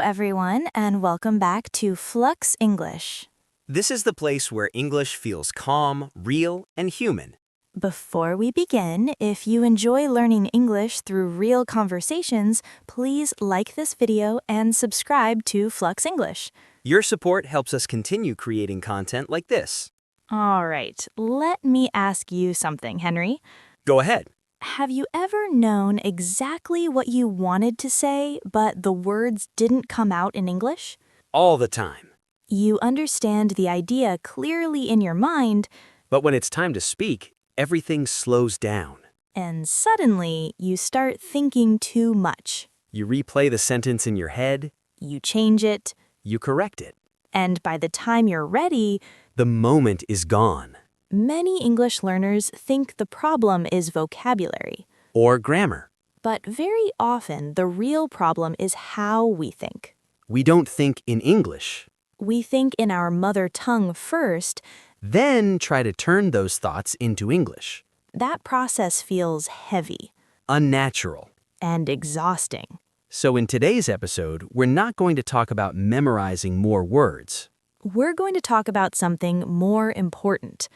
everyone, and welcome back to Flux English. This is the place where English feels calm, real, and human. Before we begin, if you enjoy learning English through real conversations, please like this video and subscribe to Flux English. Your support helps us continue creating content like this. All right, let me ask you something, Henry. Go ahead. Have you ever known exactly what you wanted to say, but the words didn't come out in English? All the time. You understand the idea clearly in your mind, But when it's time to speak, everything slows down. and suddenly you start thinking too much. You replay the sentence in your head, You change it, you correct it. and by the time you're ready, The moment is gone. many English learners think the problem is vocabulary. Or grammar. But very often, the real problem is how we think. We don't think in English. We think in our mother tongue first. Then try to turn those thoughts into English. That process feels heavy Unnatural. and exhausting. So in today's episode, we're not going to talk about memorizing more words. We're going to talk about something more important.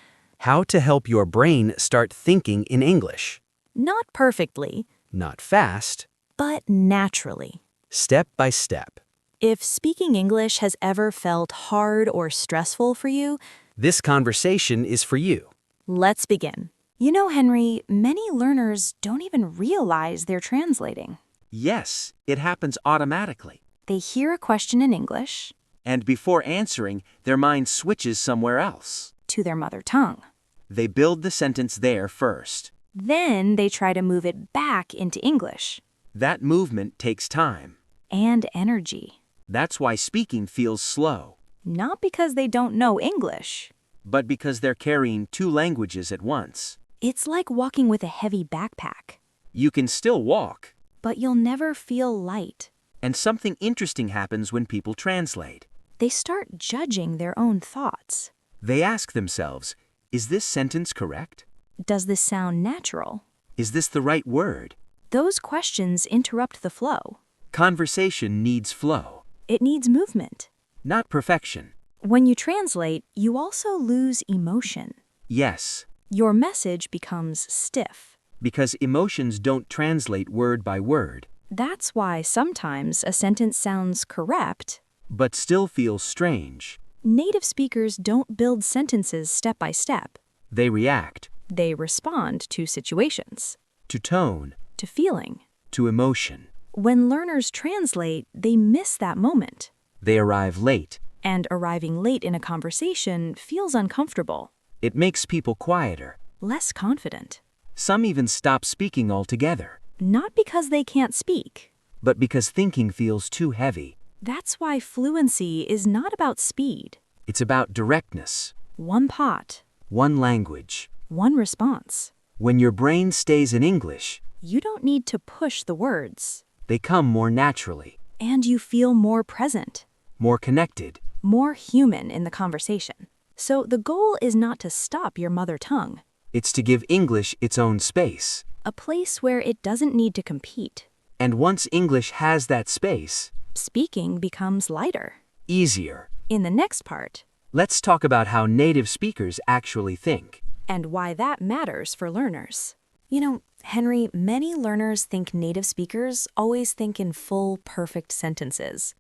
How to help your brain start thinking in English. Not perfectly, Not fast, but naturally. step by step. If speaking English has ever felt hard or stressful for you, This conversation is for you. let's begin. You know, Henry, many learners don't even realize they're translating. Yes, it happens automatically. They hear a question in English And before answering, their mind switches somewhere else. to their mother tongue. They build the sentence there first. Then they try to move it back into English. That movement takes time. And energy. That's why speaking feels slow. Not because they don't know English. But because they're carrying two languages at once. It's like walking with a heavy backpack. You can still walk. But you'll never feel light. And something interesting happens when people translate. They start judging their own thoughts. They ask themselves, is this sentence correct? Does this sound natural? Is this the right word? Those questions interrupt the flow. Conversation needs flow, It needs movement. not perfection. When you translate, you also lose emotion. Yes, Your message becomes stiff. because emotions don't translate word by word, That's why sometimes a sentence sounds correct. but still feels strange. Native speakers don't build sentences step by step. They react They respond to situations, to tone, to feeling. to emotion. When learners translate, they miss that moment. They arrive late. And arriving late in a conversation feels uncomfortable, It makes people quieter. less confident. Some even stop speaking altogether, Not because they can't speak. but because thinking feels too heavy. That's why fluency is not about speed. It's about directness, One pot, one language. one response. When your brain stays in English, You don't need to push the words. they come more naturally, And you feel more present, more connected. more human in the conversation. So the goal is not to stop your mother tongue, It's to give English its own space. a place where it doesn't need to compete. And once English has that space, Speaking becomes lighter. easier. In the next part, Let's talk about how native speakers actually think. and why that matters for learners. You know, Henry, many learners think native speakers always think in full, perfect sentences.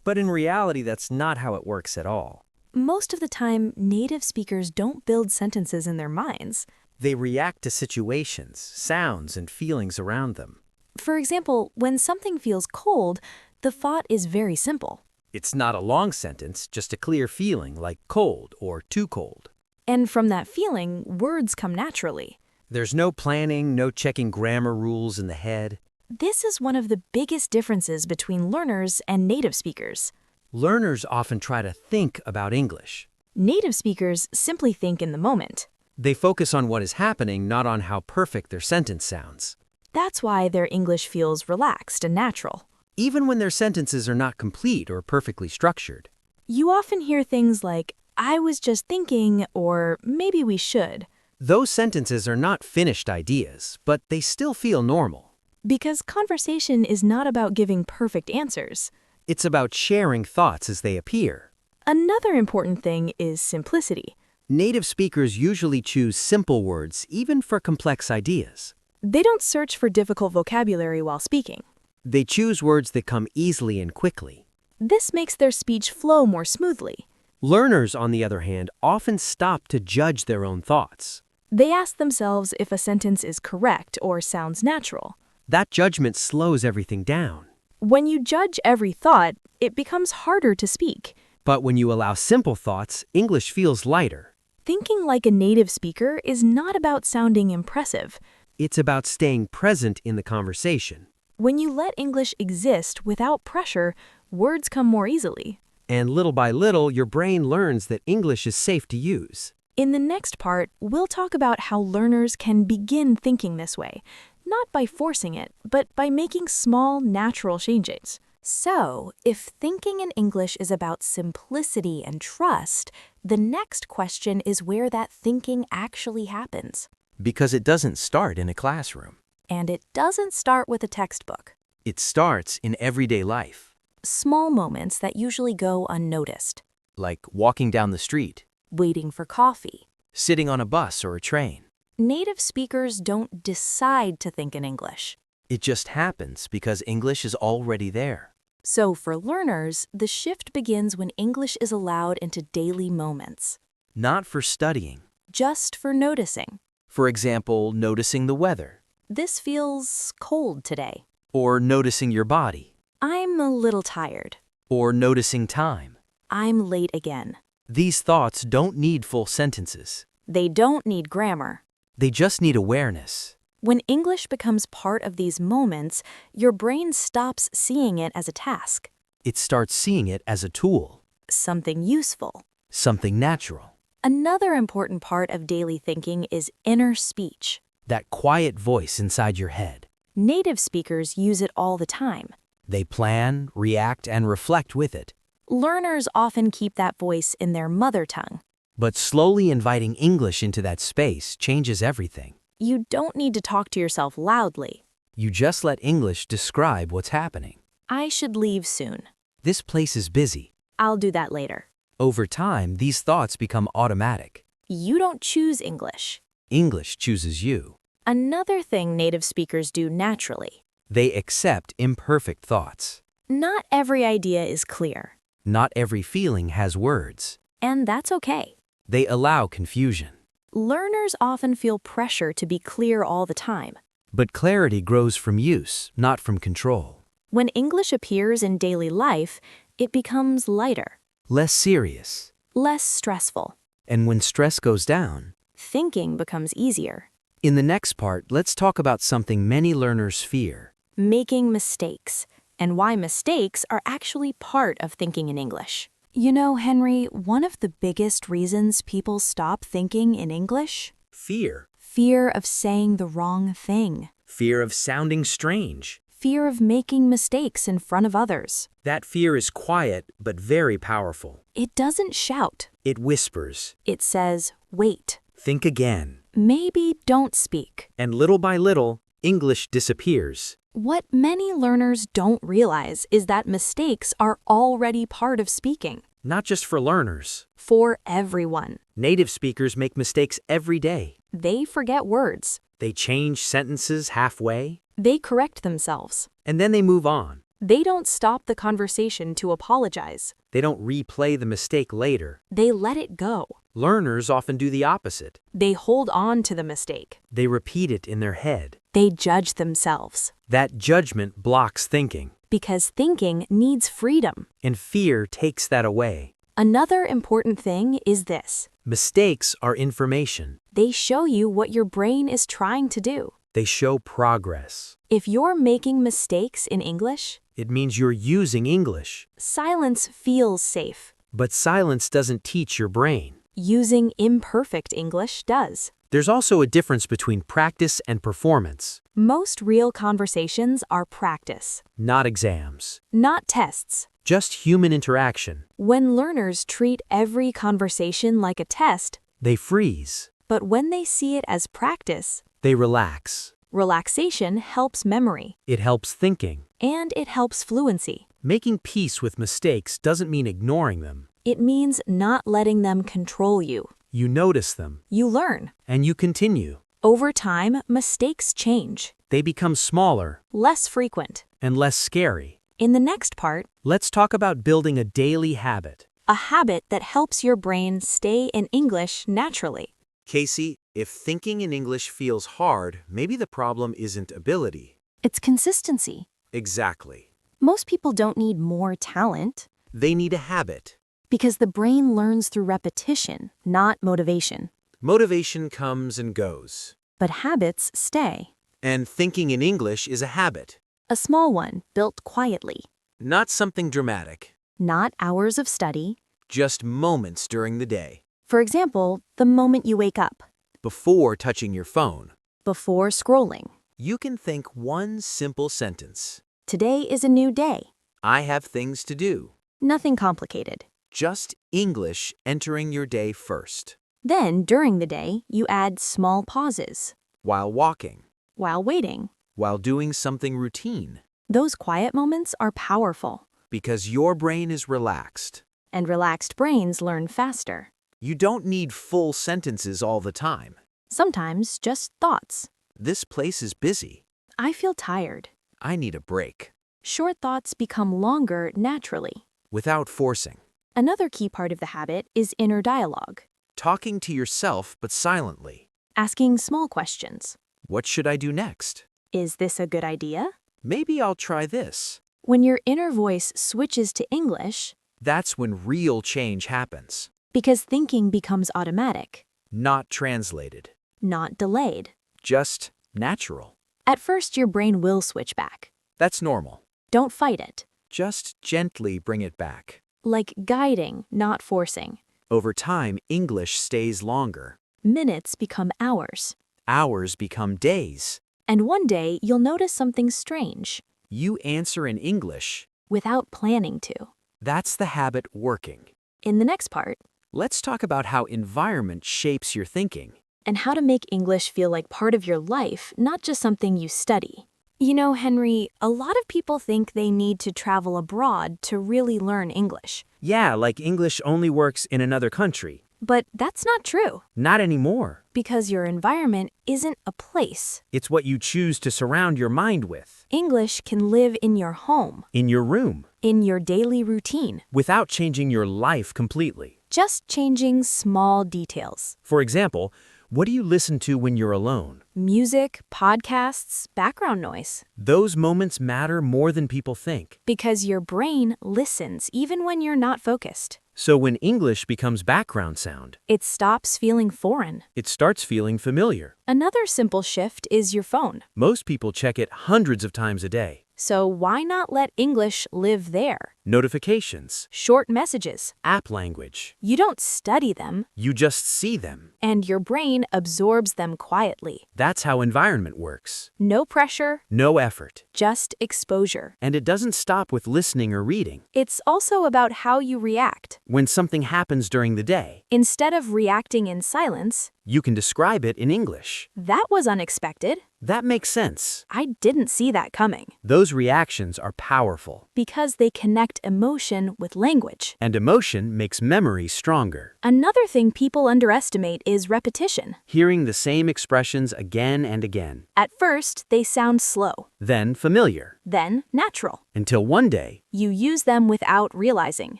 But in reality, that's not how it works at all. Most of the time, native speakers don't build sentences in their minds. They react to situations, sounds, and feelings around them. For example, when something feels cold, the thought is very simple. It's not a long sentence, just a clear feeling like cold or too cold. And from that feeling, words come naturally. There's no planning, no checking grammar rules in the head. This is one of the biggest differences between learners and native speakers. Learners often try to think about English. Native speakers simply think in the moment. They focus on what is happening, not on how perfect their sentence sounds. That's why their English feels relaxed and natural. Even when their sentences are not complete or perfectly structured. You often hear things like, I was just thinking, or maybe we should. Those sentences are not finished ideas, but they still feel normal. Because conversation is not about giving perfect answers. It's about sharing thoughts as they appear. Another important thing is simplicity. Native speakers usually choose simple words, even for complex ideas. They don't search for difficult vocabulary while speaking. They choose words that come easily and quickly. This makes their speech flow more smoothly. Learners, on the other hand, often stop to judge their own thoughts. They ask themselves if a sentence is correct or sounds natural. That judgment slows everything down. When you judge every thought, it becomes harder to speak. But when you allow simple thoughts, English feels lighter. Thinking like a native speaker is not about sounding impressive. It's about staying present in the conversation. When you let English exist without pressure, words come more easily. And little by little, your brain learns that English is safe to use. In the next part, we'll talk about how learners can begin thinking this way, not by forcing it, but by making small, natural changes. So, if thinking in English is about simplicity and trust, the next question is where that thinking actually happens. Because it doesn't start in a classroom. And it doesn't start with a textbook. It starts in everyday life. Small moments that usually go unnoticed. Like walking down the street, Waiting for coffee. sitting on a bus or a train. Native speakers don't decide to think in English. It just happens because English is already there. So for learners, the shift begins when English is allowed into daily moments. Not for studying. Just for noticing. For example, noticing the weather. This feels cold today. Or noticing your body. I'm a little tired. Or noticing time. I'm late again. These thoughts don't need full sentences. They don't need grammar. They just need awareness. When English becomes part of these moments, your brain stops seeing it as a task. It starts seeing it as a tool. Something useful. Something natural. Another important part of daily thinking is inner speech. That quiet voice inside your head. Native speakers use it all the time. They plan, react, and reflect with it. Learners often keep that voice in their mother tongue. But slowly inviting English into that space changes everything. You don't need to talk to yourself loudly. You just let English describe what's happening. I should leave soon. This place is busy. I'll do that later. Over time, these thoughts become automatic. You don't choose English. English chooses you. Another thing native speakers do naturally. They accept imperfect thoughts. Not every idea is clear. Not every feeling has words. And that's okay. They allow confusion. Learners often feel pressure to be clear all the time. But clarity grows from use, not from control. When English appears in daily life, it becomes lighter, Less serious. less stressful. And when stress goes down, Thinking becomes easier. in the next part, let's talk about something many learners fear. Making mistakes, and why mistakes are actually part of thinking in English. You know, Henry, one of the biggest reasons people stop thinking in English? Fear. Fear of saying the wrong thing. Fear of sounding strange. Fear of making mistakes in front of others. That fear is quiet, but very powerful. It doesn't shout. It whispers. It says, wait. Think again. Maybe don't speak. And little by little, English disappears. What many learners don't realize is that mistakes are already part of speaking. Not just for learners. For everyone. Native speakers make mistakes every day. They forget words. They change sentences halfway, They correct themselves. and then they move on. They don't stop the conversation to apologize. They don't replay the mistake later. They let it go. Learners often do the opposite. They hold on to the mistake. They repeat it in their head. They judge themselves. That judgment blocks thinking, Because thinking needs freedom. and fear takes that away. Another important thing is this. Mistakes are information. They show you what your brain is trying to do. They show progress. If you're making mistakes in English, It means you're using English. silence feels safe. But silence doesn't teach your brain. Using imperfect English does. There's also a difference between practice and performance, Most real conversations are practice, not exams. not tests. Just human interaction. When learners treat every conversation like a test, They freeze. but when they see it as practice, They relax. relaxation helps memory, It helps thinking. and it helps fluency. Making peace with mistakes doesn't mean ignoring them. It means not letting them control you. You notice them, You learn. and you continue. Over time, mistakes change, They become smaller less frequent. and less scary. In the next part, Let's talk about building a daily habit. a habit that helps your brain stay in English naturally. Casey, if thinking in English feels hard, maybe the problem isn't ability. It's consistency. Exactly. Most people don't need more talent They need a habit. because the brain learns through repetition, not motivation. Motivation comes and goes. But habits stay. And thinking in English is a habit, A small one built quietly, not something dramatic, not hours of study. just moments during the day, For example, the moment you wake up, before touching your phone. before scrolling. You can think one simple sentence. Today is a new day. I have things to do. Nothing complicated. Just English entering your day first. Then, during the day, you add small pauses. While walking. While waiting, While doing something routine. those quiet moments are powerful. Because your brain is relaxed. And relaxed brains learn faster. You don't need full sentences all the time. Sometimes just thoughts. This place is busy. I feel tired. I need a break. Short thoughts become longer naturally. Without forcing. Another key part of the habit is inner dialogue. Talking to yourself but silently. Asking small questions. What should I do next? Is this a good idea? Maybe I'll try this. When your inner voice switches to English, That's when real change happens. because thinking becomes automatic, Not translated. not delayed. Just natural. At first, your brain will switch back. That's normal. Don't fight it. Just gently bring it back. Like guiding, not forcing. Over time, English stays longer. Minutes become hours. Hours become days. And one day, you'll notice something strange, You answer in English. without planning to. That's the habit working. In the next part, Let's talk about how environment shapes your thinking. and how to make English feel like part of your life, not just something you study. You know, Henry, a lot of people think they need to travel abroad to really learn English. Yeah, like English only works in another country. But that's not true, Not anymore. because your environment isn't a place. It's what you choose to surround your mind with. English can live in your home, In your room. in your daily routine, Without changing your life completely. just changing small details. For example, what do you listen to when you're alone? Music, podcasts, background noise. Those moments matter more than people think. Because your brain listens even when you're not focused. So when English becomes background sound, It stops feeling foreign. it starts feeling familiar. Another simple shift is your phone. Most people check it hundreds of times a day. So why not let English live there? Notifications, Short messages. app language. You don't study them, You just see them. and your brain absorbs them quietly. That's how environment works. No pressure, No effort. just exposure. And it doesn't stop with listening or reading. It's also about how you react. When something happens during the day, Instead of reacting in silence, you can describe it in English. that was unexpected. That makes sense. I didn't see that coming. Those reactions are powerful. Because they connect emotion with language. And emotion makes memory stronger. Another thing people underestimate is repetition. Hearing the same expressions again and again. At first, they sound slow, Then familiar. then natural. Until one day, You use them without realizing.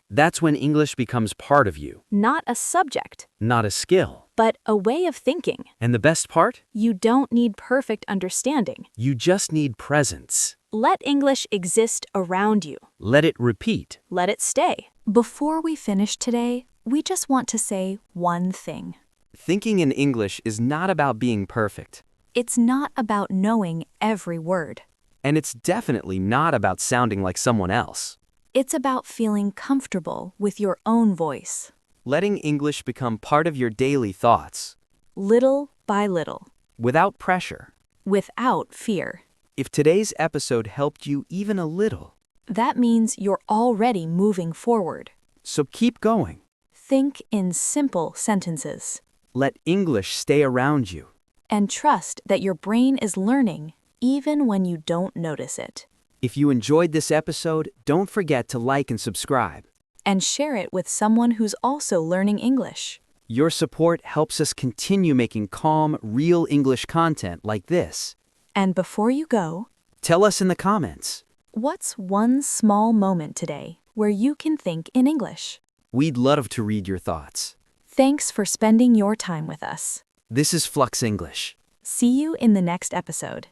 that's when English becomes part of you. Not a subject, Not a skill. but a way of thinking. And the best part? You don't need perfect understanding. You just need presence. Let English exist around you. Let it repeat. Let it stay. Before we finish today, we just want to say one thing. Thinking in English is not about being perfect. It's not about knowing every word. And it's definitely not about sounding like someone else. It's about feeling comfortable with your own voice. Letting English become part of your daily thoughts. Little by little. Without pressure. Without fear. If today's episode helped you even a little, That means you're already moving forward. so keep going. Think in simple sentences. Let English stay around you. And trust that your brain is learning even when you don't notice it. If you enjoyed this episode, don't forget to like and subscribe. And share it with someone who's also learning English. Your support helps us continue making calm, real English content like this. And before you go, Tell us in the comments. what's one small moment today where you can think in English? We'd love to read your thoughts. Thanks for spending your time with us. This is Flux English. See you in the next episode.